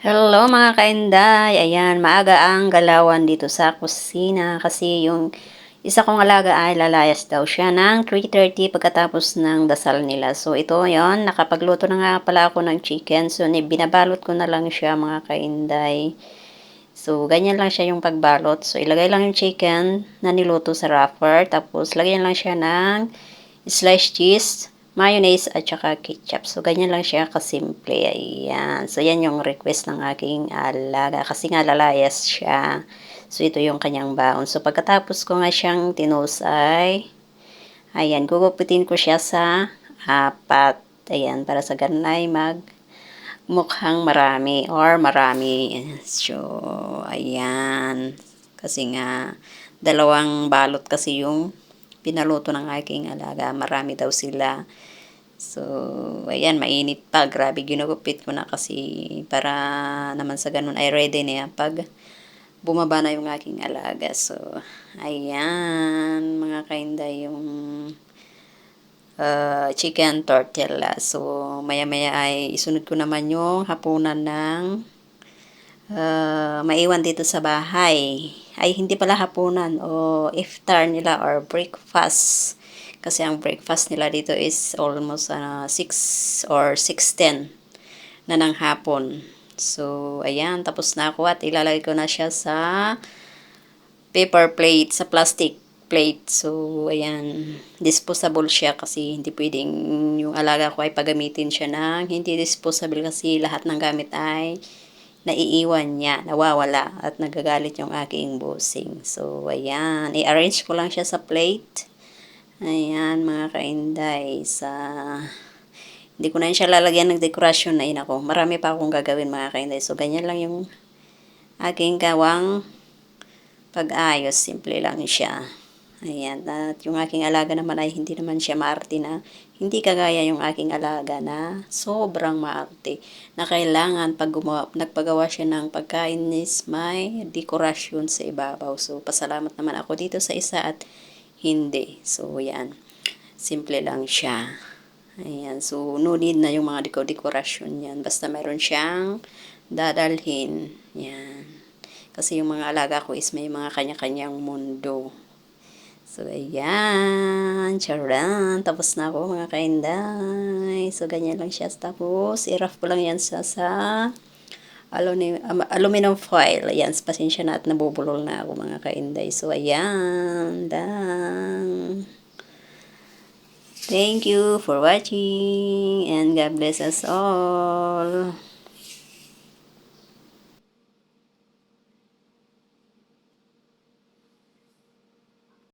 Hello mga kainday, ayan maaga ang galawan dito sa kusina kasi yung isa kong alaga ay lalayas daw siya ng 3:30 pagkatapos ng dasal nila. So ito yon, nakapagluto na nga pala ako ng chicken, so binabalot ko na lang siya mga kainday. So ganyan lang siya yung pagbalot, so ilagay lang yung chicken na niluto sa wrapper, tapos lagyan lang siya ng sliced cheese, mayonnaise at saka ketchup. So, ganyan lang siya kasimple. Ayan. So, yan yung request ng aking alaga. Kasi nga lalayas siya. So, ito yung kanyang baon. So, pagkatapos ko nga siyang tinusay, ayan, gugupitin ko siya sa apat. Ayan, para sa ganun ay mukhang marami or marami. So, ayan. Kasi nga, dalawang balot kasi yung pinaluto ng aking alaga. Marami daw sila. So, ayan, mainit pa. Grabe, ginugupit ko na kasi para naman sa ganun ay ready na yan pag bumaba na yung aking alaga. So, ayan, mga kainda yung chicken tortilla. So, maya-maya ay isunod ko naman yung hapunan ng maiwan dito sa bahay. Ay, hindi pala hapunan o iftar nila or breakfast. Kasi ang breakfast nila dito is almost 6 or 6:10 na ng hapon. So, ayan, tapos na ako at ilalagay ko na siya sa paper plate, sa plastic plate. So, ayan, disposable siya kasi hindi pwedeng yung alaga ko ay pagamitin siya ng hindi disposable kasi lahat ng gamit ay naiiwan niya, nawawala at nagagalit yung aking bossing. So, ayan, i-arrange ko lang siya sa plate. Ayan, mga kainday, hindi ko na siya lalagyan ng dekorasyon na ako. Marami pa akong gagawin mga kainday. So, ganyan lang yung aking gawang pag-ayos. Simple lang siya. Ayan. At yung aking alaga naman ay hindi naman siya maarte na. Hindi kagaya yung aking alaga na sobrang maarte. Na kailangan pag nagpagawa siya ng pagkain is may dekorasyon sa ibabaw. So, pasalamat naman ako dito sa isa at hindi. So, yan. Simple lang siya. Ayan. So, no need na yung mga dekorasyon yan. Basta meron siyang dadalhin. Yan. Kasi yung mga alaga ko is may mga kanya-kanyang mundo. So, ayan. Charan. Tapos na ako mga kainday. So, ganyan lang siya. Tapos, i-rough ko lang yan sa aluminum foil. Ayan. Pasensya na at nabubulol na ako mga kainday. So, ayan. Dang. Thank you for watching and God bless us all.